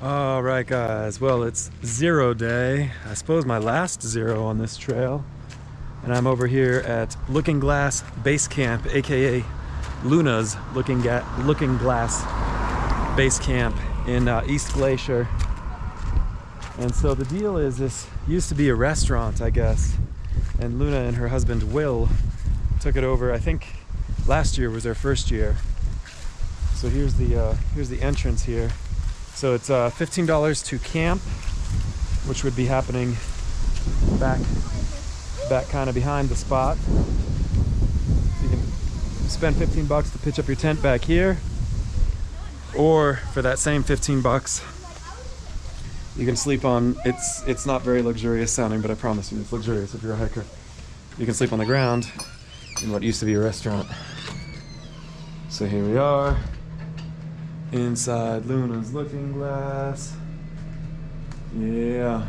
All right, guys. Well, it's 0 day. I suppose my last 0 on this trail. And I'm over here at Looking Glass Base Camp, aka Luna's Looking Glass Base Camp in East Glacier. And so the deal is, this used to be a restaurant, I guess. And Luna and her husband Will took it over. I think last year was their first year. So here's the entrance here. So it's $15 to camp, which would be happening back kind of behind the spot. So you can spend 15 bucks to pitch up your tent back here, or for that same 15 bucks, you can sleep on, it's not very luxurious sounding, but I promise you it's luxurious if you're a hiker. You can sleep on the ground in what used to be a restaurant. So here we are. Inside Luna's Looking Glass. Yeah.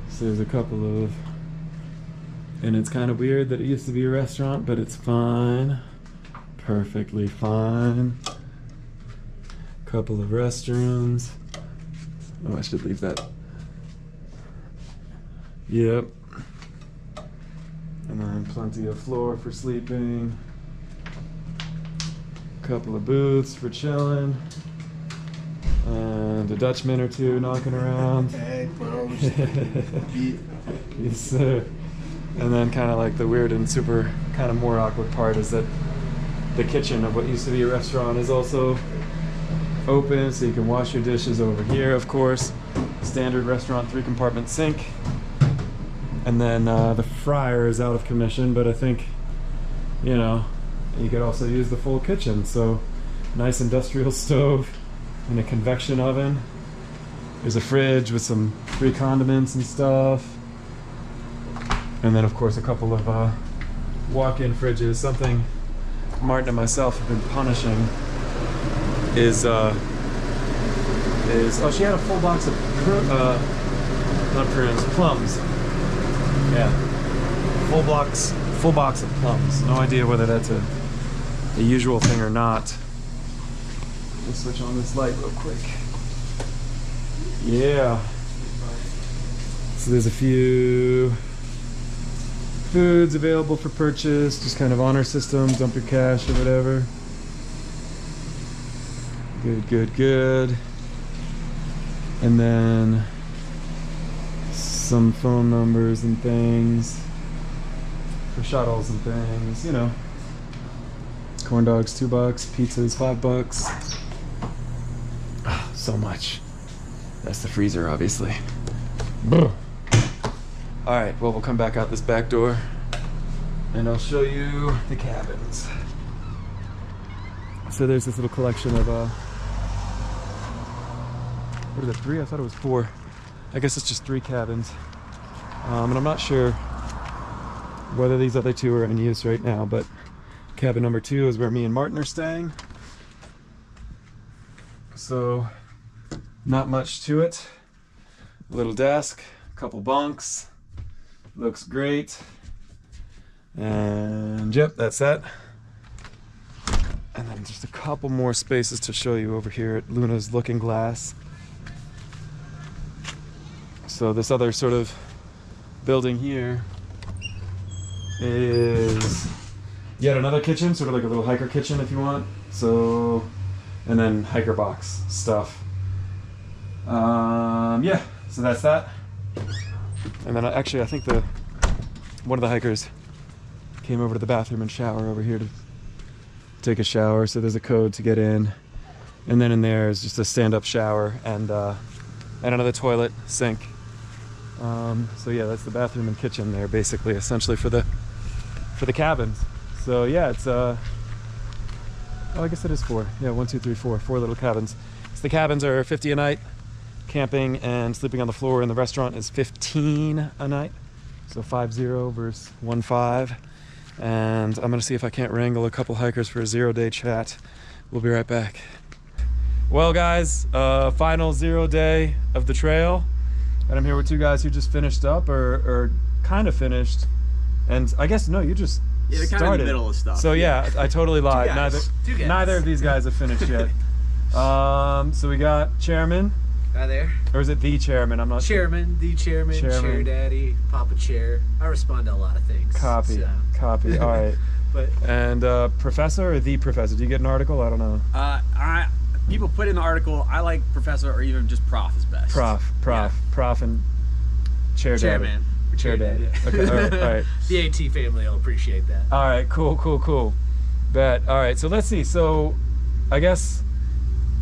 So there's a couple of, and it's kind of weird that it used to be a restaurant, but it's fine. Perfectly fine. Couple of restrooms. Oh, I should leave that. Yep. And then plenty of floor for sleeping. Couple of booths for chilling, and a Dutchman or two knocking around. Hey, bro. Yes, sir. And then kind of like the weird and super kind of more awkward part is that the kitchen of what used to be a restaurant is also open, so you can wash your dishes over here, of course. Standard restaurant 3-compartment sink. And then the fryer is out of commission, but I think, you know, you could also use the full kitchen. So nice industrial stove and a convection oven. There's a fridge with some free condiments and stuff. And then of course a couple of walk-in fridges. Something Martin and myself have been punishing is oh, she had a full box of not prunes, plums. Yeah, full box of plums. No idea whether that's a usual thing or not. Let's switch on this light real quick. Yeah. So there's a few foods available for purchase, just kind of honor system, dump your cash or whatever. Good. And then some phone numbers and things for shuttles and things, you know. Corn dogs $2, pizzas $5. Oh, so much. That's the freezer, obviously. All right, well, we'll come back out this back door and I'll show you the cabins. So there's this little collection of what are there, 3? I thought it was 4. I guess it's just 3 cabins. And I'm not sure whether these other 2 are in use right now, but cabin number 2 is where me and Martin are staying. So, not much to it. A little desk, a couple bunks. Looks great. And yep, that's that. And then just a couple more spaces to show you over here at Luna's Looking Glass. So this other sort of building here is yet another kitchen, sort of like a little hiker kitchen if you want. So, and then hiker box stuff. Yeah, so that's that. And then actually I think one of the hikers came over to the bathroom and shower over here to take a shower. So there's a code to get in. And then in there is just a stand-up shower and another toilet, sink. So yeah, that's the bathroom and kitchen there, basically, essentially for the cabins. So yeah, it's oh, I guess it is 4. Yeah, 1, 2, 3, 4 little cabins. So the cabins are $50 a night. Camping and sleeping on the floor in the restaurant is $15 a night. So 50 versus 15. And I'm gonna see if I can't wrangle a couple hikers for a 0-day chat. We'll be right back. Well, guys, final 0 day of the trail. And I'm here with 2 guys who just finished up or kind of finished. And I guess, no, you just they're kind of in the middle of stuff. So yeah, I totally lied. Neither of these guys have finished yet. So we got chairman. Hi there. Or is it the chairman? I'm not Chairman, the chairman, chair daddy, Papa Chair. I respond to a lot of things. Copy. So. Copy. All right. But and professor or the professor? Do you get an article? I don't know. People put in the article. I like professor or even just prof is best. Prof, and chairman. Chair daddy. Okay. All right. The AT family will appreciate that. All right. Cool. Bet. All right. So let's see. So, I guess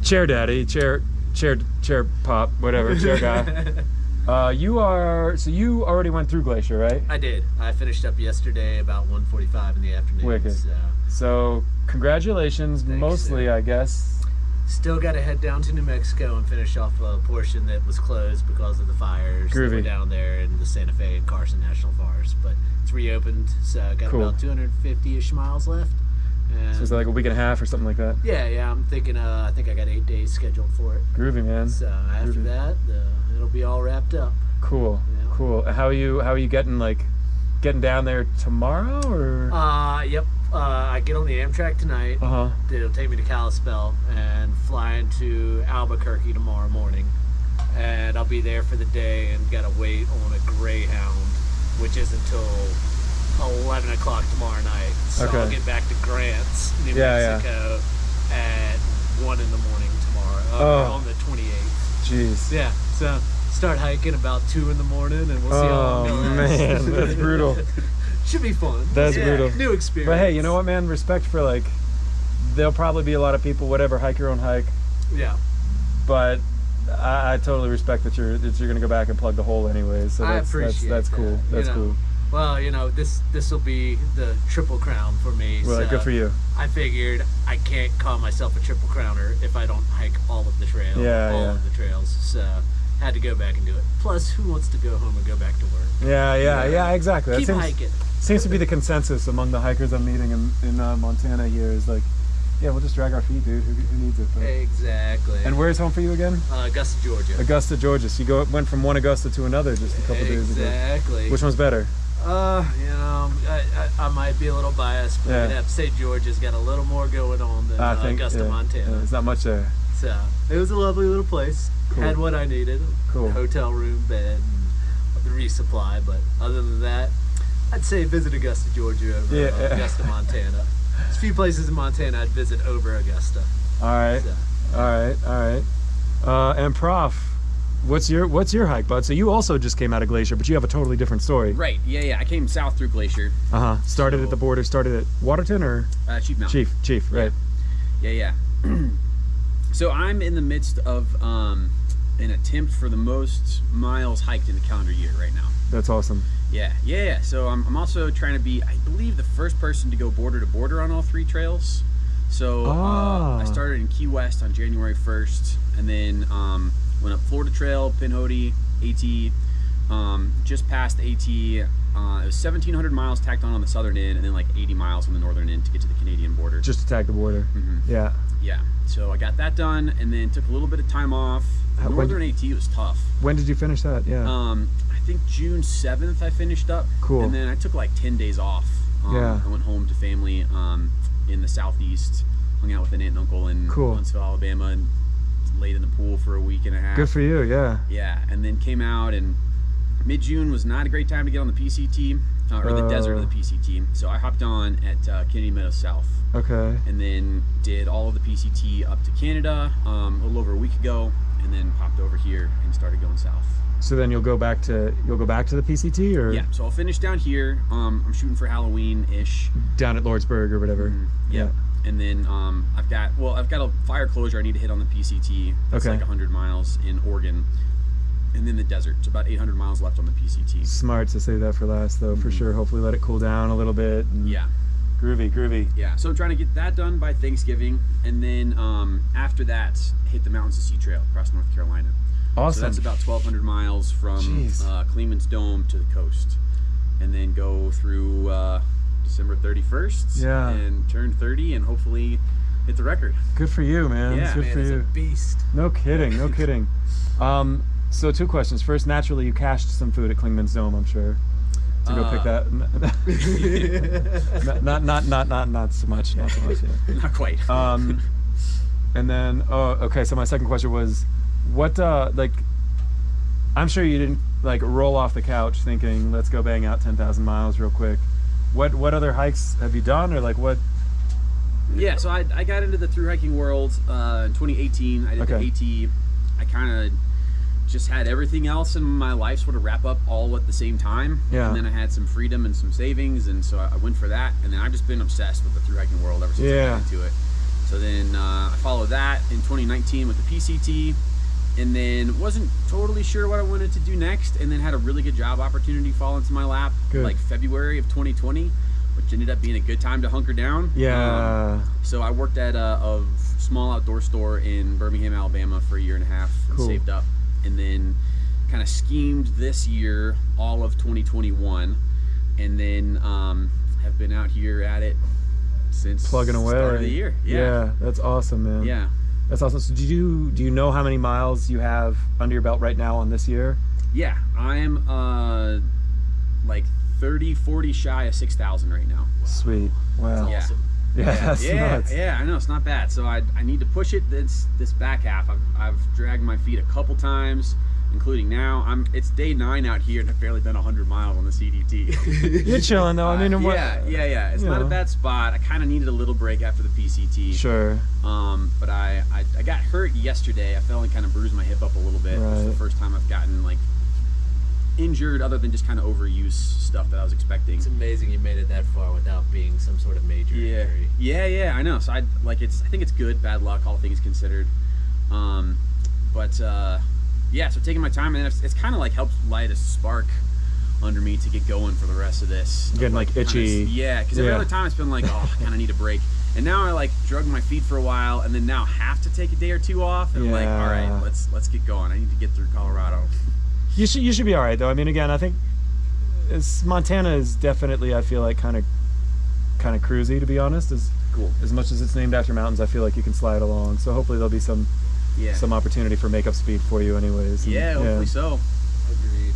chair daddy, chair pop, whatever, chair guy. You already went through Glacier, right? I did. I finished up yesterday about 1:45 in the afternoon. Wicked. So congratulations. Thanks, mostly, I guess. Still got to head down to New Mexico and finish off a portion that was closed because of the fires that were down there in the Santa Fe and Carson National Forests. But it's reopened, so I got about 250-ish miles left. And so it's like a week and a half or something like that? Yeah, I'm thinking, I think I got 8 days scheduled for it. Groovy, man. So after that, it'll be all wrapped up. Cool, cool. How are you getting down there tomorrow, or? Yep. I get on the Amtrak tonight. It'll take me to Kalispell and fly into Albuquerque tomorrow morning. And I'll be there for the day and gotta wait on a Greyhound, which is until 11 o'clock tomorrow night. So I'll get back to Grants, New Mexico at 1 in the morning tomorrow, on the 28th. Jeez. Yeah, so start hiking about 2 in the morning and we'll see how long it goes. Oh man, that's brutal. Should be fun. That's brutal. New experience. But hey, you know what, man? Respect for there'll probably be a lot of people, whatever, hike your own hike. Yeah. But I totally respect that you're gonna go back and plug the hole anyways. So I appreciate that's cool. That's cool. Well, this will be the triple crown for me. Well, so good for you. I figured I can't call myself a triple crowner if I don't hike all of the trails. All of the trails. So had to go back and do it. Plus, who wants to go home and go back to work? Yeah, exactly. Keep hiking. Seems to be the consensus among the hikers I'm meeting in Montana here is we'll just drag our feet, dude. Who needs it? But. Exactly. And where's home for you again? Augusta, Georgia. Augusta, Georgia. So you went from one Augusta to another just a couple days ago. Exactly. Which one's better? I might be a little biased, but I'd have to say Georgia's got a little more going on than Augusta, Montana. Yeah, there's not much there. So it was a lovely little place. Cool. Had what I needed. Cool. Hotel room, bed, and the resupply. But other than that, I'd say visit Augusta, Georgia over Augusta, Montana. There's a few places in Montana I'd visit over Augusta. All right. So. All right. And Prof, what's your hike, bud? So you also just came out of Glacier, but you have a totally different story. Right. Yeah. I came south through Glacier. Started at the border. Started at Waterton or Chief Mountain. Chief. Right. Yeah. So I'm in the midst of an attempt for the most miles hiked in the calendar year right now. That's awesome. Yeah. So I'm also trying to be, I believe, the first person to go border to border on all 3 trails. So I started in Key West on January 1st, and then went up Florida Trail, Pinhoti, AT, just past AT. It was 1,700 miles tacked on the southern end, and then 80 miles on the northern end to get to the Canadian border. Just to tag the border. Yeah. So I got that done, and then took a little bit of time off. Northern AT was tough. When did you finish that? Yeah. I think June 7th I finished up. Cool. And then I took 10 days off. I went home to family in the southeast, hung out with an aunt and uncle in Huntsville, Alabama, and laid in the pool for a week and a half. Good for you, yeah. Yeah, and then came out, and mid-June was not a great time to get on the PCT, or the desert of the PCT. So I hopped on at Kennedy Meadows South. Okay. And then did all of the PCT up to Canada a little over a week ago, and then popped over here and started going south. So then you'll go back to the PCT, or? Yeah, so I'll finish down here. I'm shooting for Halloween-ish. Down at Lordsburg or whatever. Yeah. And then I've got a fire closure I need to hit on the PCT. That's 100 miles in Oregon. And then the desert. It's about 800 miles left on the PCT. Smart to save that for last, though, for sure. Hopefully let it cool down a little bit. Yeah. Groovy. Yeah, so I'm trying to get that done by Thanksgiving. And then after that, hit the Mountains to Sea Trail across North Carolina. Awesome. So that's about 1,200 miles from Cleveland's Dome to the coast. And then go through December 31st and turn 30 and hopefully hit the record. Good for you, man. Yeah, good for you. It's a beast. No kidding. So 2 questions. First, naturally, you cached some food at Klingman's Dome, I'm sure, to go pick that. Not so much. Yeah. Not quite. And then, oh, okay. So my second question was, what like? I'm sure you didn't like roll off the couch thinking, let's go bang out 10,000 miles real quick. What other hikes have you done, or like what? Yeah, so I got into the through hiking world in 2018. I did the AT. I kind of just had everything else in my life sort of wrap up all at the same time. Yeah. And then I had some freedom and some savings, and so I went for that. And then I've just been obsessed with the through hiking world ever since I got into it. So then I followed that in 2019 with the PCT, and then wasn't totally sure what I wanted to do next, and then had a really good job opportunity fall into my lap like February of 2020, which ended up being a good time to hunker down. So I worked at a small outdoor store in Birmingham, Alabama for 1.5 years and saved up, and then kind of schemed this year, all of 2021, and then have been out here at it since plugging away. Start of the year. Yeah, that's awesome, man. Yeah. That's awesome. So do you know how many miles you have under your belt right now on this year? Yeah, I'm like 30-40 shy of 6,000 right now. Sweet. Wow. That's awesome. Yeah, that's nuts. Yeah, I know, it's not bad. So I need to push it this back half. I've dragged my feet a couple times, including now. It's day 9 out here, and I've barely done 100 miles on the CDT. You're chilling though. I mean, yeah. It's not a bad spot. I kind of needed a little break after the PCT. Sure. But I got hurt yesterday. I fell and kind of bruised my hip up a little bit. It's the first time I've gotten like injured other than just kind of overuse stuff that I was expecting. It's amazing you made it that far without being some sort of major injury. Yeah, I know. So I think it's good, bad luck, all things considered. Yeah, so taking my time, and it's kind of like helped light a spark under me to get going for the rest of this. Getting like itchy. Because every other time it's been like, oh, I kind of need a break. And now I like drug my feet for a while, and then now have to take a day or two off, and like, all right, let's get going. I need to get through Colorado. You should be all right though. I mean, again, I think Montana is definitely, I feel like, kind of cruisy, to be honest. As much as it's named after mountains, I feel like you can slide along. So hopefully there'll be some opportunity for makeup speed for you, anyways. Hopefully so. Agreed.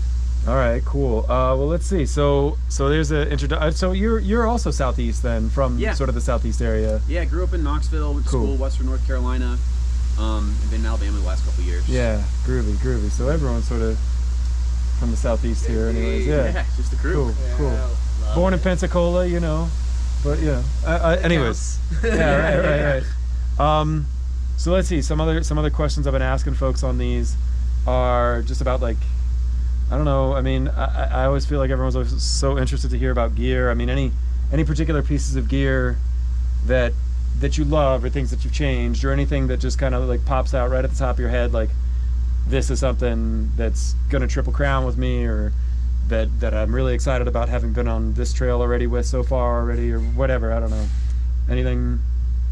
All right, cool. Well, let's see. So there's a introduction. So you're also southeast then, from sort of the southeast area. Yeah, I grew up in Knoxville, went to school, Western North Carolina. I've been in Alabama the last couple of years. Yeah, groovy. So everyone's sort of from the southeast here, anyways. Yeah, just the crew. Cool. Born in Pensacola, you know, but anyways. Yeah, right. So let's see. Some other questions I've been asking folks on these are just about like, I don't know. I mean, I always feel like everyone's always so interested to hear about gear. I mean, any particular pieces of gear that you love, or things that you've changed, or anything that just kind of like pops out right at the top of your head, like this is something that's gonna triple crown with me, or that I'm really excited about having been on this trail already with so far already, or whatever. I don't know. Anything?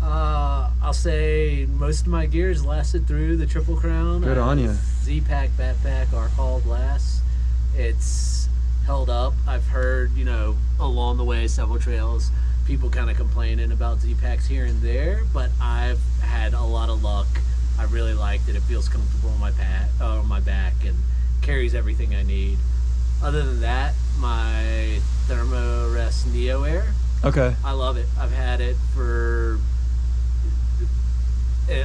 I'll say most of my gears lasted through the Triple Crown. Good on you. Z-Pack backpack are called last. It's held up. I've heard, along the way, several trails, people kind of complaining about Z-Packs here and there, but I've had a lot of luck. I really liked it. It feels comfortable on my back and carries everything I need. Other than that, my Thermarest Neo Air. Okay. I love it. I've had it for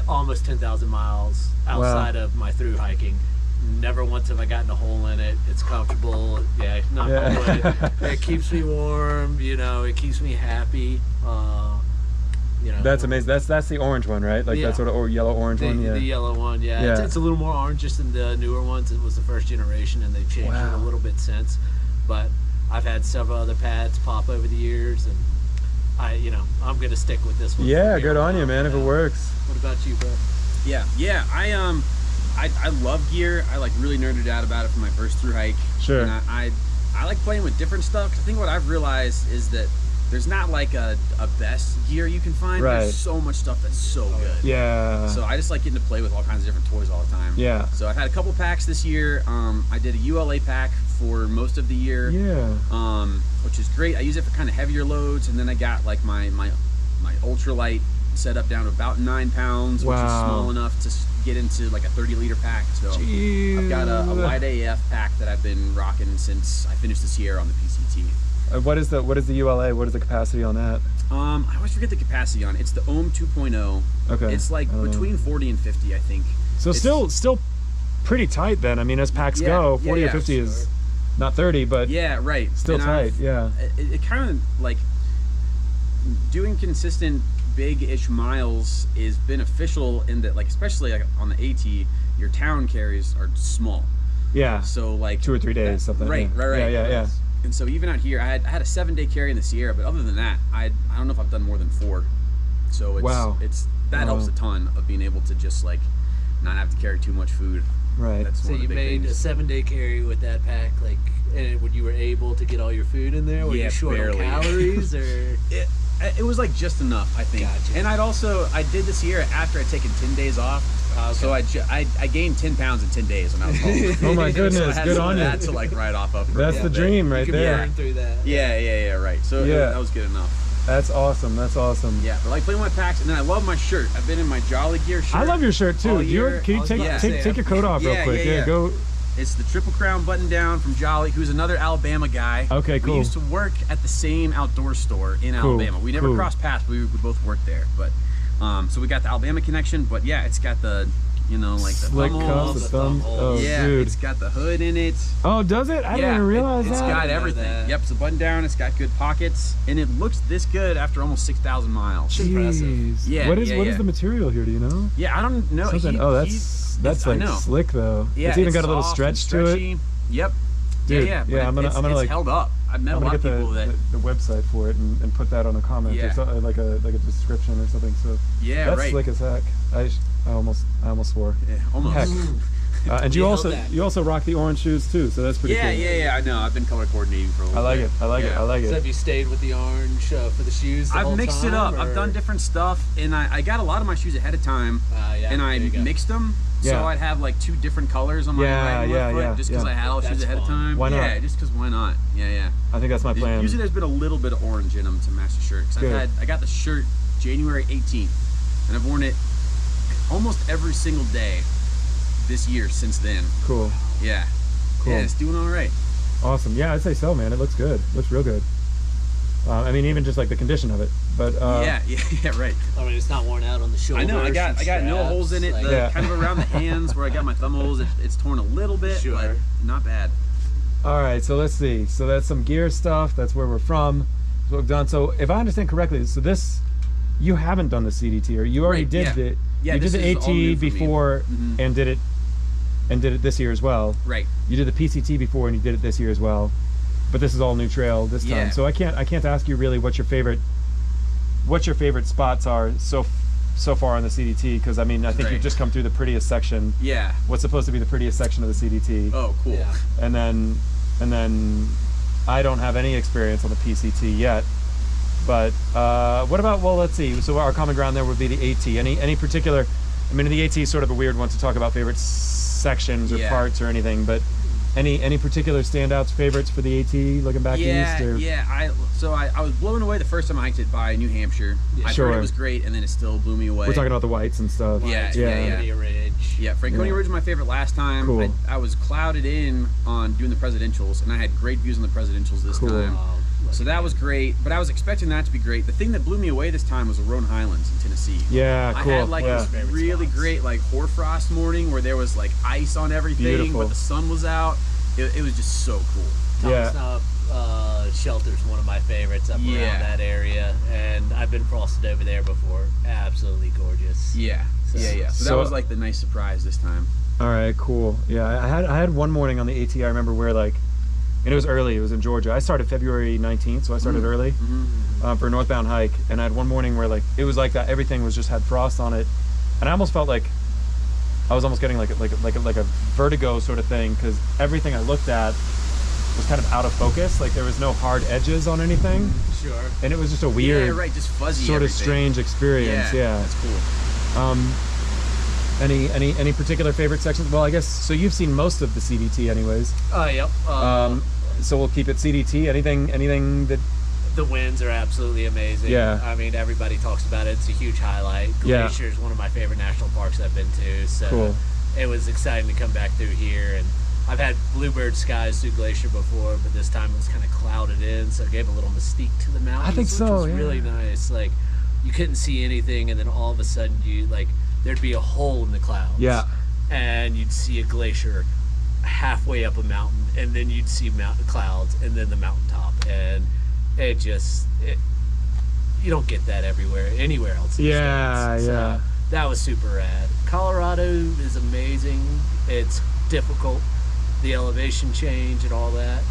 almost 10,000 miles outside of my through hiking. Never once have I gotten a hole in it. It's comfortable. It keeps me warm. It keeps me happy. That's amazing. That's the orange one, right? Like that sort of yellow orange one. Yeah. The yellow one. Yeah. It's a little more orange just than the newer ones. It was the first generation, and they've changed it a little bit since. But I've had several other pads pop over the years, and I'm gonna stick with this one. Yeah, good on you, man. If it works. What about you, bro? Yeah. I love gear. I like really nerded out about it for my first through hike. Sure. And I like playing with different stuff. 'Cause I think what I've realized is that there's not like a best gear you can find. Right. There's so much stuff that's so good. Yeah. So I just like getting to play with all kinds of different toys all the time. Yeah. So I've had a couple packs this year. I did a ULA pack for most of the year. Yeah. Which is great. I use it for kind of heavier loads, and then I got like my ultralight set up down to about 9 pounds, which is small enough to get into like a 30-liter pack. So I've got a light AF pack that I've been rocking since I finished the Sierra on the PCT. What is the ULA? What is the capacity on that? I always forget the capacity on it. It's the Ohm 2.0. Okay. It's like between 40 and 50, I think. So still pretty tight then. I mean, as packs go, 40 or 50 is not 30, but right. Still and tight. Yeah. It kind of like doing consistent big-ish miles is beneficial in that, like, especially like on the AT, your town carries are small. Yeah. So like 2 or 3 days, something. Right. Yeah. And so even out here, I had a 7-day carry in the Sierra, but other than that, I don't know if I've done more than 4. So that helps a ton of being able to just like not have to carry too much food. Right. That's so one of you the big made things. a 7-day carry with that pack, like, and when you were able to get all your food in there, were you short barely. on calories or? It was like just enough, I think. Gotcha. And I did the Sierra after I'd taken 10 days off. Okay. So I gained 10 pounds in 10 days when I was home. Oh my goodness, So I had good some on of you. that to like ride off of. For That's a the little bit. dream right You can there. burn through that. Yeah, right. So that was good enough. That's awesome. That's awesome. Yeah, but like playing with my packs, and then I love my shirt. I've been in my Jolly Gear shirt. I love your shirt too. all year. Can you take your coat off real quick? Yeah. Go. It's the Triple Crown button down from Jolly, who's another Alabama guy. Okay, cool. We used to work at the same outdoor store in Alabama. We never crossed paths, but we both worked there. But so we got the Alabama connection. But yeah, it's got the like the Slick thumb cuff, holes. the thumb. Oh, Yeah, dude. it's got the hood in it. Oh, does it? I didn't even realize It's that. got I didn't know everything. that. Yep, it's a button down. It's got good pockets, and it looks this good after almost 6,000 miles. Jeez. Yeah, What is yeah. the material here? Do you know? Yeah, I don't know. Something. That's I like know. slick though. Yeah, It's even got a little soft stretch and to it. stretchy. Yep. Dude, But I'm gonna it's like held up. I've met a I'm lot gonna of get people the website for it and put that on a comment or something, like a description or something. So that's that's slick as heck. I almost swore. Yeah, almost. Heck. And you held that. also rock the orange shoes too, so that's pretty cool. Yeah. I know. I've been color coordinating for a little bit. I like it. So have you stayed with the orange for the shoes? I've mixed it up. I've done different stuff, and I got a lot of my shoes ahead of time, and I mixed them. Yeah. So I'd have like 2 different colors on my right and left foot, just because I had all shoes ahead of time. Why not? Yeah, just because why not? Yeah. I think that's my plan. Usually there's been a little bit of orange in them to match the shirt. Cause I got the shirt January 18th, and I've worn it almost every single day this year since then. Cool. Yeah. Cool. Yeah, it's doing all right. Awesome. Yeah, I'd say so, man. It looks good. Looks real good. I mean, even just like the condition of it. But yeah, right. I mean, it's not worn out on the shoulders. I know. I got no holes in it. Like, kind of around the hands where I got my thumb holes. It's torn a little bit, but not bad. All right, so let's see. So that's some gear stuff. That's where we're from. That's what we've done. So if I understand correctly, so this, you haven't done the CDT, or you already did it. Yeah, you did the AT before and did it this year as well. Right. You did the PCT before and you did it this year as well. But this is all new trail this time. Yeah. So I can't ask you really what your favorite spots are so far on the CDT, because I mean I think you've just come through the prettiest section. Yeah. What's supposed to be the prettiest section of the CDT. Oh, cool. Yeah. And then I don't have any experience on the PCT yet. But what about, well, let's see. So our common ground there would be the AT. Any particular, I mean, the AT is sort of a weird one to talk about favorite sections or parts or anything, but any particular standouts, favorites for the AT looking back east? Or? Yeah, I was blown away the first time I hiked it by New Hampshire. I thought it was great, and then it still blew me away. We're talking about the whites and stuff. Franconia Ridge. Yeah, Franconia Ridge was my favorite last time. Cool. I was clouded in on doing the presidentials, and I had great views on the presidentials this time. So that was great, but I was expecting that to be great. The thing that blew me away this time was the Roan Highlands in Tennessee. Yeah, cool. I had like this really great like hoarfrost morning where there was like ice on everything, but the sun was out. It was just so cool. Thomas Shelter's one of my favorites up around that area, and I've been frosted over there before. Absolutely gorgeous. Yeah. So that was like the nice surprise this time. All right, cool. Yeah, I had one morning on the AT. I remember where like, and it was early. It was in Georgia. I started February 19th, so I started early for a northbound hike. And I had one morning where like it was like that. Everything was just had frost on it, and I almost felt like I was almost getting like a vertigo sort of thing, because everything I looked at was kind of out of focus. Like there was no hard edges on anything. Sure. And it was just a weird, just fuzzy sort of strange experience. Yeah, that's cool. Any particular favorite sections? Well, I guess so. You've seen most of the CDT, anyways. Yep. So we'll keep it CDT. Anything that. The winds are absolutely amazing. Yeah. I mean, everybody talks about it. It's a huge highlight. Glacier is one of my favorite national parks I've been to. So cool. It was exciting to come back through here, and I've had bluebird skies through Glacier before, but this time it was kind of clouded in, so it gave a little mystique to the mountains. I think so, which was really nice. Like, you couldn't see anything, and then all of a sudden, there'd be a hole in the clouds. Yeah. And you'd see a glacier halfway up a mountain, and then you'd see mountain clouds, and then the mountaintop, and you don't get that anywhere else in the States. So that was super rad. Colorado is amazing. It's difficult, the elevation change and all that.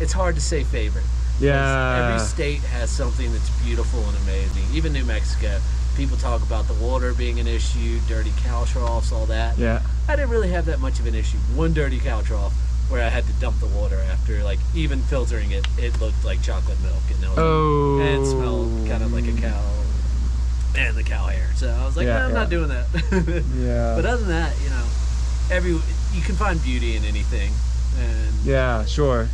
It's hard to say favorite. Yeah. Every state has something that's beautiful and amazing. Even New Mexico, people talk about the water being an issue, dirty cow troughs, all that. Yeah. I didn't really have that much of an issue. One dirty cow trough where I had to dump the water after, like, even filtering it, it looked like chocolate milk, and it smelled kind of like a cow and the cow hair. So I was like, I'm not doing that. Yeah. But other than that, you can find beauty in anything. And yeah, sure.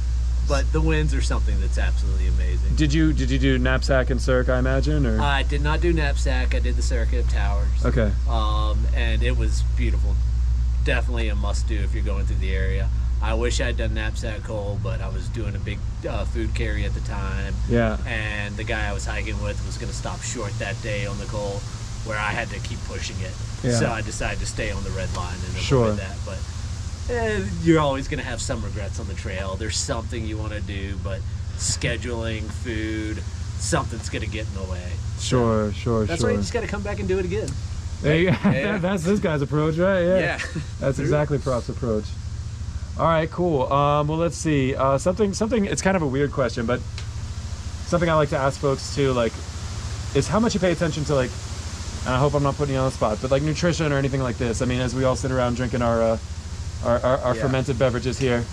But the winds are something that's absolutely amazing. Did you do knapsack and cirque, I imagine, or? I did not do knapsack. I did the circuit of towers. Okay. And it was beautiful. Definitely a must do if you're going through the area. I wish I'd done knapsack coal, but I was doing a big food carry at the time. Yeah. And the guy I was hiking with was going to stop short that day on the coal, where I had to keep pushing it. Yeah. So I decided to stay on the red line and avoid that. But you're always going to have some regrets on the trail. There's something you want to do, but scheduling, food, something's going to get in the way. Sure. That's why you just got to come back and do it again. That's this guy's approach, right? Yeah. That's exactly Prof's approach. All right, cool. Well, let's see. Something. It's kind of a weird question, but something I like to ask folks too, like, is how much you pay attention to, like, and I hope I'm not putting you on the spot, but like nutrition or anything like this. I mean, as we all sit around drinking our fermented beverages here,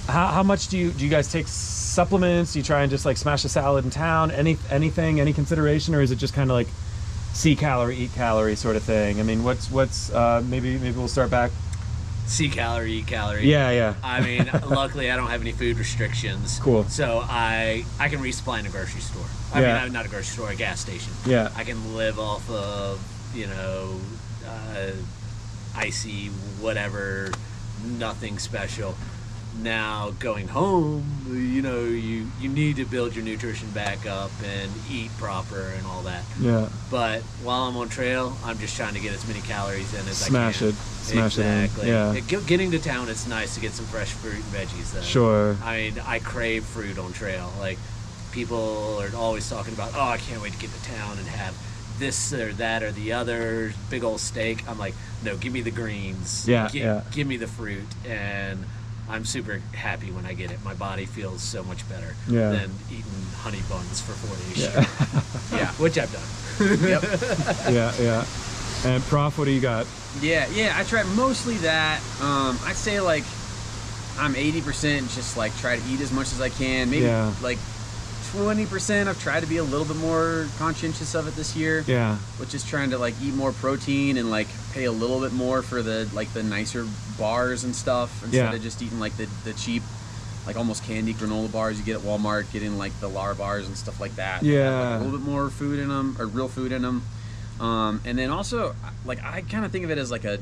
how much do you guys take supplements? Do you try and just like smash a salad in town? Any consideration, or is it just kind of like see calorie, eat calorie sort of thing? I mean, what's maybe we'll start back. See calorie, eat calorie. Yeah. I mean, luckily I don't have any food restrictions. Cool. So I can resupply in a grocery store. I mean, not a grocery store, a gas station. Yeah. I can live off of, icy, whatever, nothing special. Now going home, you need to build your nutrition back up and eat proper and all that. Yeah. But while I'm on trail, I'm just trying to get as many calories in as I can. Smash it in. Exactly. Yeah. Getting to town, it's nice to get some fresh fruit and veggies though. Sure. I mean, I crave fruit on trail. Like, people are always talking about, oh, I can't wait to get to town and have this or that or the other big old steak. I'm like, no, give me the greens. Give me the fruit. And I'm super happy when I get it. My body feels so much better than eating honey buns for 4 days. Yeah, which I've done. Yep. Yeah. And Prof, what do you got? Yeah, I try mostly that. I'd say like I'm 80% just like try to eat as much as I can. Maybe like 20% I've tried to be a little bit more conscientious of it this year. Yeah. Which is trying to like eat more protein and like pay a little bit more for the nicer bars and stuff instead of just eating like the cheap, like almost candy granola bars you get at Walmart, getting like the Lar bars and stuff like that. Yeah. Like a little bit more food in them, or real food in them. And then also, like, I kind of think of it as like a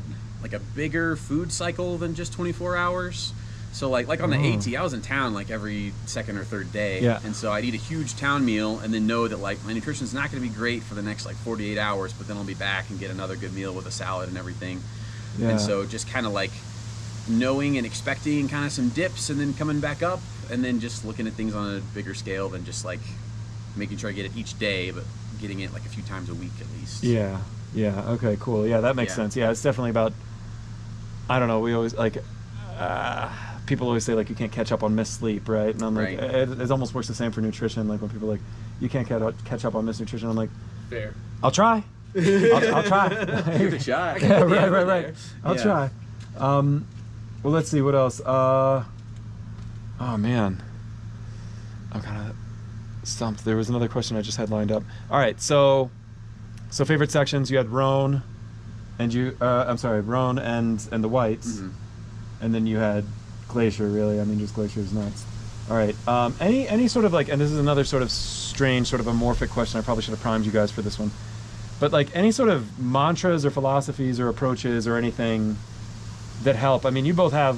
bigger food cycle than just 24 hours. So like on the AT, I was in town like every second or third day. Yeah. And so I'd eat a huge town meal and then know that like my nutrition's not going to be great for the next like 48 hours, but then I'll be back and get another good meal with a salad and everything. Yeah. And so just kind of like knowing and expecting kind of some dips and then coming back up, and then just looking at things on a bigger scale than just like making sure I get it each day, but getting it like a few times a week at least. Yeah. Okay, cool. Yeah, that makes sense. Yeah, it's definitely about, I don't know, we always like, people always say like you can't catch up on missed sleep, right? And I'm like, it almost works the same for nutrition. Like when people are like, you can't catch up on missed nutrition, I'm like, fair. I'll try. I'll try. Give it a shot. Yeah, right. I'll try. Well, let's see what else. Oh man, I'm kind of stumped. There was another question I just had lined up. All right, so favorite sections. You had Rhone, and Rhone and the Whites, and then you had Glacier. Really, I mean, just Glacier is nuts. All right. Any sort of like, and this is another sort of strange, sort of amorphic question. I probably should have primed you guys for this one, but like any sort of mantras or philosophies or approaches or anything that help. I mean, you both have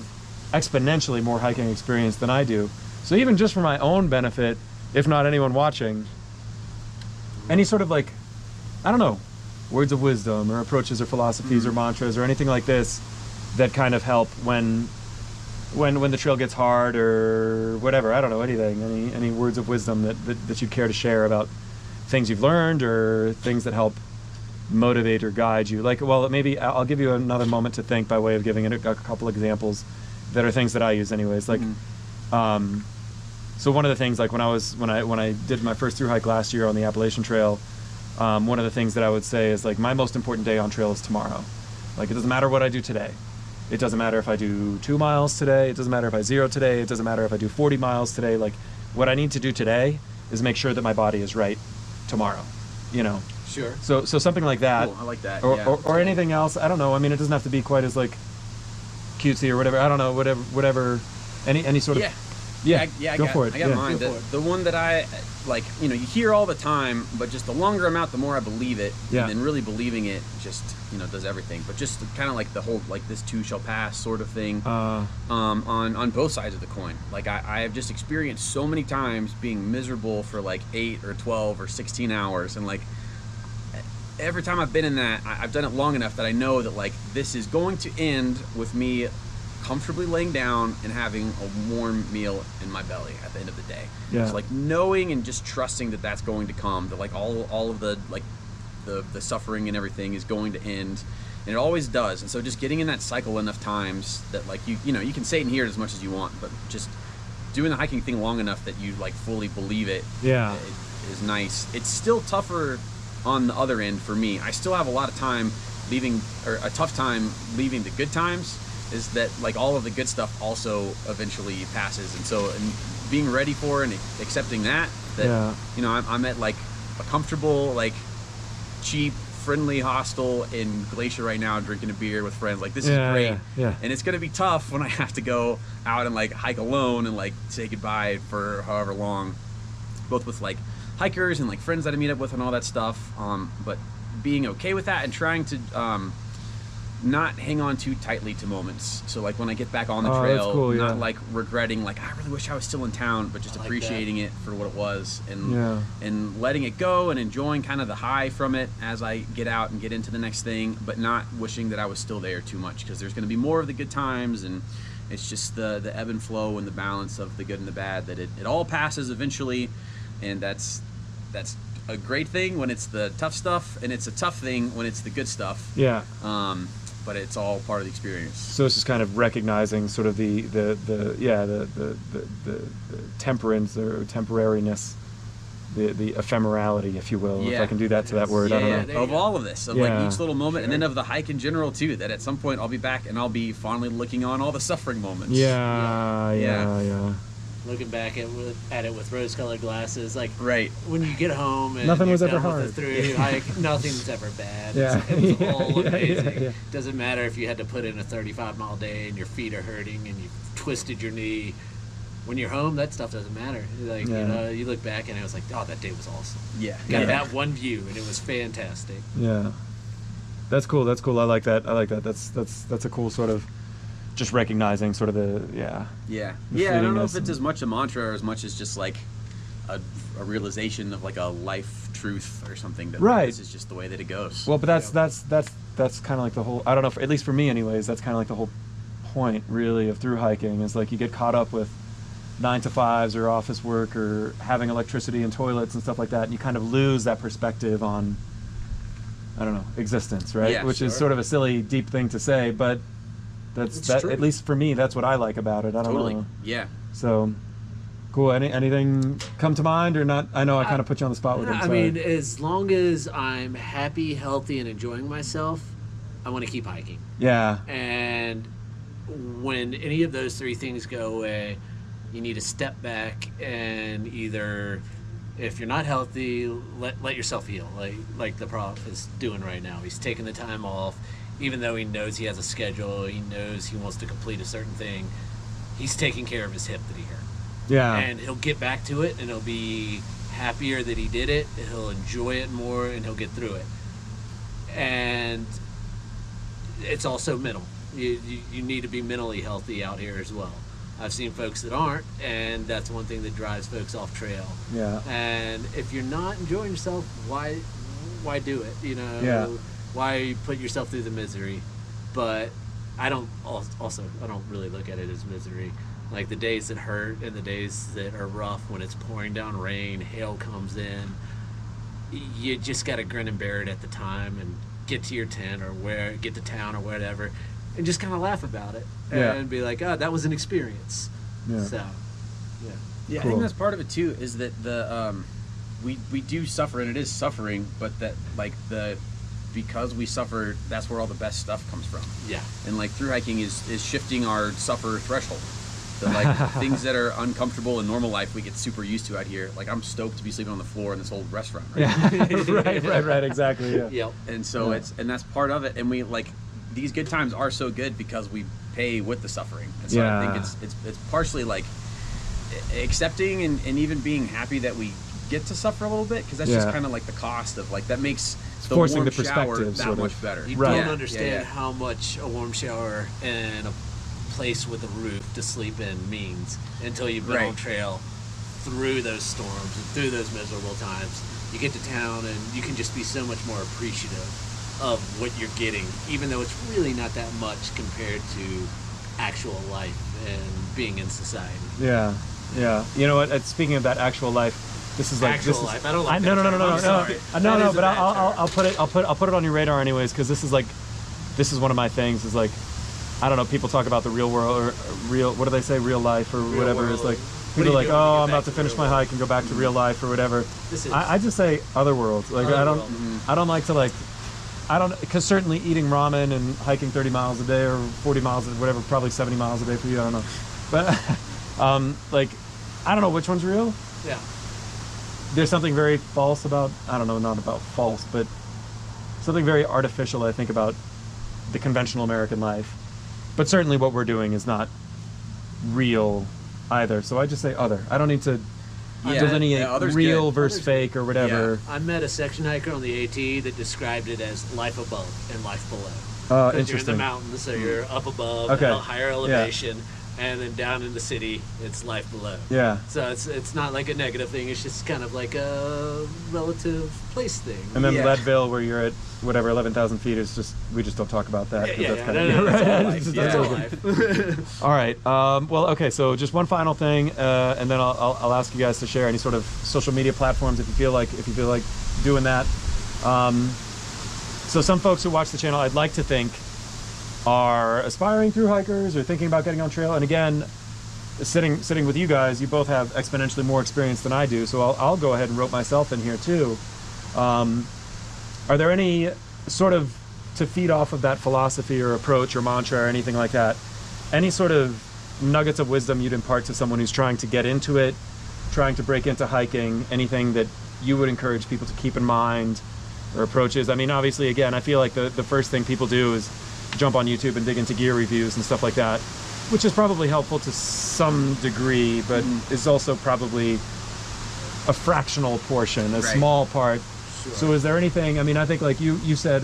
exponentially more hiking experience than I do. So even just for my own benefit, if not anyone watching, any sort of like, I don't know, words of wisdom or approaches or philosophies or mantras or anything like this that kind of help when the trail gets hard or whatever, I don't know, anything, any words of wisdom that you'd care to share about things you've learned or things that help motivate or guide you. Like, well, maybe I'll give you another moment to think by way of giving it a couple examples that are things that I use anyways. Like, so one of the things, like when I did my first thru-hike last year on the Appalachian Trail, one of the things that I would say is like, my most important day on trail is tomorrow. Like, it doesn't matter what I do today. It doesn't matter if I do 2 miles today. It doesn't matter if I zero today. It doesn't matter if I do 40 miles today. Like, what I need to do today is make sure that my body is right tomorrow, you know? Sure. So something like that. Cool, I like that. Or anything else. I don't know. I mean, it doesn't have to be quite as like cutesy or whatever. I don't know. Whatever. Any sort of. Yeah. Go for it. I got mine. The one that I like, you know, you hear all the time, but just the longer I'm out, the more I believe it. Yeah. And then really believing it just, you know, does everything. But just kind of like the whole, like, this too shall pass sort of thing on both sides of the coin. Like, I have just experienced so many times being miserable for like 8 or 12 or 16 hours. And like, every time I've been in that, I've done it long enough that I know that like, this is going to end with me comfortably laying down and having a warm meal in my belly at the end of the day. Yeah. So like knowing and just trusting that that's going to come, that like all of the like the suffering and everything is going to end, and it always does. And so just getting in that cycle enough times that like you know, you can say it and hear it as much as you want, but just doing the hiking thing long enough that you like fully believe it, it is nice. It's still tougher on the other end for me. I still have a lot of time leaving, or a tough time leaving the good times, is that like all of the good stuff also eventually passes. And so being ready for and accepting that you know, I'm at like a comfortable, like cheap, friendly hostel in Glacier right now, drinking a beer with friends. Like, this is great. And it's gonna be tough when I have to go out and like hike alone and like say goodbye for however long, both with like hikers and like friends that I meet up with and all that stuff, but being okay with that and trying to not hang on too tightly to moments. So like when I get back on the trail, not like regretting like, I really wish I was still in town, but just appreciating it for what it was, and letting it go and enjoying kind of the high from it as I get out and get into the next thing, but not wishing that I was still there too much, because there's going to be more of the good times, and it's just the ebb and flow and the balance of the good and the bad, that it all passes eventually. And that's a great thing when it's the tough stuff, and it's a tough thing when it's the good stuff. But it's all part of the experience. So it's just kind of recognizing sort of the temperance or temporariness, the ephemerality, if you will, if I can do that to that word. I don't know. Of all of this, of like each little moment, and then of the hike in general too, that at some point I'll be back and I'll be fondly looking on all the suffering moments. Looking back at it with rose-colored glasses, like when you get home and nothing was ever hard. hard. Thru-hike, nothing's ever bad. It's all amazing. Doesn't matter if you had to put in a 35-mile day and your feet are hurting and you've twisted your knee. When you're home, that stuff doesn't matter. Like you know, you look back and it was like, oh, that day was awesome. Got that one view and it was fantastic. That's cool. I like that. That's a cool sort of just recognizing sort of the I don't know if it's as much a mantra or as much as just like a realization of like a life truth or something, that like, this is just the way that it goes. Well, but that's kind of like the whole, I don't know, at least for me anyways, that's kind of like the whole point really of thru hiking, is like you get caught up with 9 to 5s or office work or having electricity and toilets and stuff like that, and you kind of lose that perspective on, I don't know, existence, right? Which is sort of a silly, deep thing to say, but that's at least for me, that's what I like about it. I don't know. So cool. Anything come to mind or not? I know I kind of put you on the spot with it. I mean, as long as I'm happy, healthy, and enjoying myself, I want to keep hiking. And when any of those three things go away, you need to step back and either, if you're not healthy, let yourself heal, like the Prof is doing right now. He's taking the time off. Even though he knows he has a schedule, he knows he wants to complete a certain thing, he's taking care of his hip that he hurt. And he'll get back to it, and he'll be happier that he did it, and he'll enjoy it more, and he'll get through it. And it's also mental. You need to be mentally healthy out here as well. I've seen folks that aren't, and that's one thing that drives folks off trail. Yeah. And if you're not enjoying yourself, why do it? You know, yeah. Why put yourself through the misery? But I don't really look at it as misery. Like the days that hurt and the days that are rough, when it's pouring down rain, hail comes in, you just got to grin and bear it at the time and get to your tent or get to town or whatever, and just kind of laugh about it and be like, oh, that was an experience. Yeah. So, yeah. Cool. I think that's part of it too, is that the we do suffer, and it is suffering, but that because we suffer, that's where all the best stuff comes from. Yeah. And like through hiking is shifting our suffer threshold. So like things that are uncomfortable in normal life, we get super used to out here. Like I'm stoked to be sleeping on the floor in this old restaurant. Right? Yeah. right, exactly. Yeah. Yep. And so and that's part of it. And we like these good times are so good because we pay with the suffering. And so I think it's partially like accepting and even being happy that we get to suffer a little bit, because that's just kind of like the cost of like that makes the forcing warm the perspective shower that much better. You don't understand how much a warm shower and a place with a roof to sleep in means until you've been on trail through those storms and through those miserable times. You get to town and you can just be so much more appreciative of what you're getting, even though it's really not that much compared to actual life and being in society. Yeah. You know what? Speaking of that actual life, this is like actual life. I don't like no. But I'll put it on your radar anyways, because this is one of my things. Is like, I don't know. People talk about the real world or real. What do they say? Real life or real whatever. It's like people are like, oh, I'm about to finish my hike and go back to real life or whatever. I just say other world. Like I don't like to like. Because certainly eating ramen and hiking 30 miles a day or 40 miles, whatever, probably 70 miles a day for you, I don't know. But, like, I don't know which one's real. Yeah. There's something very false about, I don't know, not about false, but something very artificial, I think, about the conventional American life. But certainly what we're doing is not real either. So I just say other. I don't need to delineate real versus fake or whatever. Yeah. I met a section hiker on the AT that described it as life above and life below. Oh, interesting. You're in the mountains, so you're up above, at a higher elevation, and then down in the city, it's life below. Yeah. So it's not like a negative thing. It's just kind of like a relative place thing. And then Leadville, where you're at whatever 11,000 feet, is just we just don't talk about that. That's all life. All right. Well, okay. So just one final thing, and then I'll ask you guys to share any sort of social media platforms if you feel like doing that. So some folks who watch the channel, I'd like to think, are aspiring through hikers or thinking about getting on trail. And again, sitting with you guys, you both have exponentially more experience than I do. So I'll go ahead and rope myself in here too. Are there any sort of, to feed off of that philosophy or approach or mantra or anything like that, any sort of nuggets of wisdom you'd impart to someone who's trying to get into it, trying to break into hiking, anything that you would encourage people to keep in mind or approaches? I mean, obviously, again, I feel like the first thing people do is jump on YouTube and dig into gear reviews and stuff like that, which is probably helpful to some degree, but is also probably a fractional portion, a small part. Sure. So is there anything, I mean, I think like you said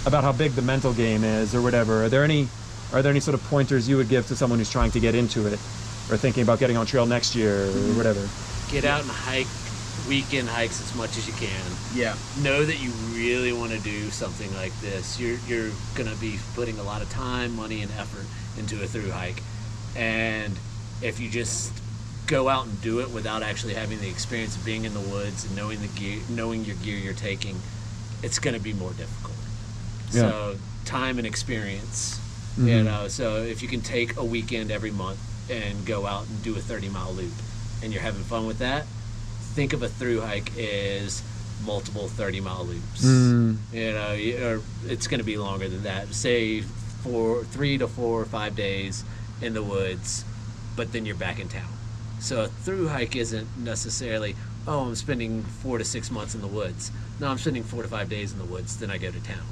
about how big the mental game is or whatever, are there any sort of pointers you would give to someone who's trying to get into it or thinking about getting on trail next year or whatever? Get out and hike weekend hikes as much as you can. Yeah. Know that you really want to do something like this. You're going to be putting a lot of time, money, and effort into a through hike. And if you just go out and do it without actually having the experience of being in the woods and knowing your gear you're taking, it's going to be more difficult. Yeah. So time and experience, you know, so if you can take a weekend every month and go out and do a 30-mile loop and you're having fun with that, think of a through hike as multiple 30-mile loops. You know, or it's going to be longer than that. Say 3 to 4 or 5 days in the woods, but then you're back in town. So a through hike isn't necessarily, oh, I'm spending 4 to 6 months in the woods. No, I'm spending 4 to 5 days in the woods, then I go to town.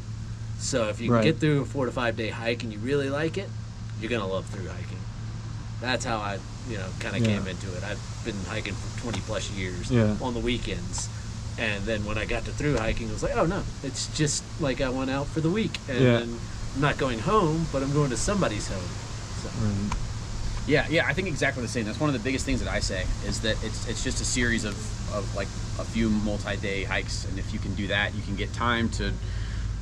So if you can get through a 4 to 5 day hike and you really like it, you're going to love through hiking. That's how I, kind of came into it. I've been hiking for 20 plus years on the weekends. And then when I got to through hiking, I was like, oh no, it's just like I went out for the week. And then I'm not going home, but I'm going to somebody's home. So. Yeah, I think exactly the same. That's one of the biggest things that I say, is that it's just a series of like a few multi-day hikes, and if you can do that, you can get time to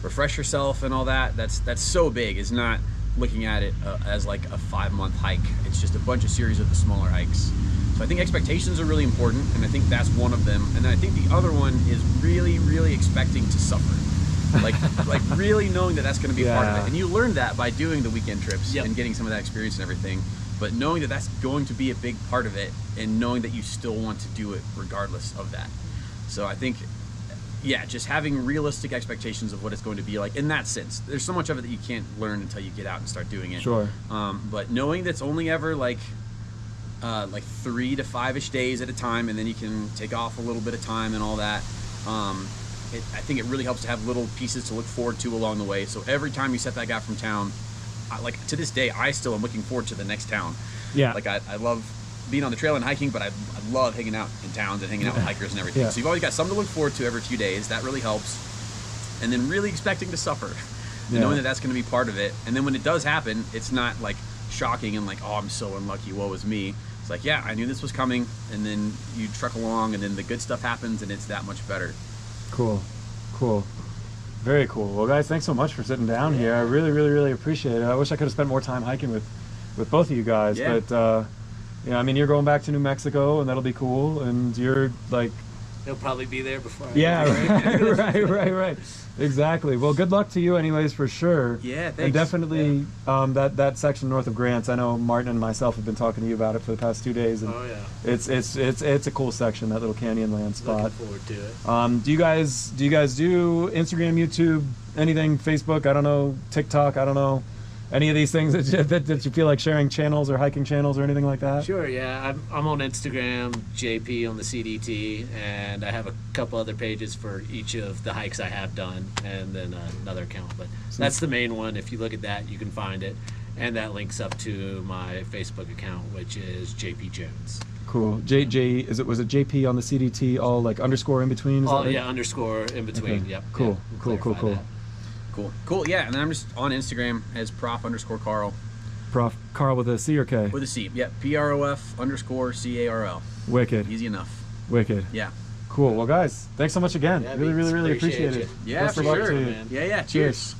refresh yourself and all that. That's so big. It's not looking at it as like a 5-month hike. It's just a bunch of series of the smaller hikes. So I think expectations are really important, and I think that's one of them. And then I think the other one is really, really expecting to suffer. like really knowing that that's going to be a part of it. And you learn that by doing the weekend trips and getting some of that experience and everything. But knowing that that's going to be a big part of it, and knowing that you still want to do it regardless of that. So I think, yeah, just having realistic expectations of what it's going to be like in that sense. There's so much of it that you can't learn until you get out and start doing it. Sure. But knowing that's only ever like 3 to 5-ish days at a time, and then you can take off a little bit of time and all that. I think it really helps to have little pieces to look forward to along the way. So every time you set that guy from town, like to this day, I still am looking forward to the next town. Yeah. Like I love being on the trail and hiking, but I love hanging out in towns and hanging out with hikers and everything. So you've always got something to look forward to every few days. That really helps. And then really expecting to suffer, knowing that that's going to be part of it. And then when it does happen, it's not like shocking and like, oh, I'm so unlucky, woe is me. It's like, yeah, I knew this was coming. And then you truck along, and then the good stuff happens, and it's that much better. Cool. Very cool. Well, guys, thanks so much for sitting down here. I really, really, really appreciate it. I wish I could have spent more time hiking with both of you guys. Yeah. But, yeah, I mean, you're going back to New Mexico, and that'll be cool. And you're, like... He'll probably be there before I right. Exactly. Well, good luck to you anyways, for sure. Yeah, thanks. And definitely that section north of Grants, I know Martin and myself have been talking to you about it for the past 2 days. And it's a cool section, that little Canyonland spot. Looking forward to it. Do you guys do Instagram, YouTube, anything, Facebook, I don't know, TikTok, I don't know, any of these things that you feel like sharing channels or hiking channels or anything like that? Sure, yeah. I'm on Instagram, JP on the CDT, and I have a couple other pages for each of the hikes I have done, and then another account. But that's the main one. If you look at that, you can find it. And that links up to my Facebook account, which is JP Jones. Cool. Was it JP on the CDT, all like underscore in between? Underscore in between. Okay. Yep. Cool. That. Cool. Yeah, and then I'm just on Instagram as Prof_Carl. Prof Carl with a C or K? With a C. Yeah. PROF_CARL. Wicked. Easy enough. Wicked. Yeah. Cool. Well, guys, thanks so much again. Really, really, really appreciate it. Yeah, for sure, man. Yeah. Cheers.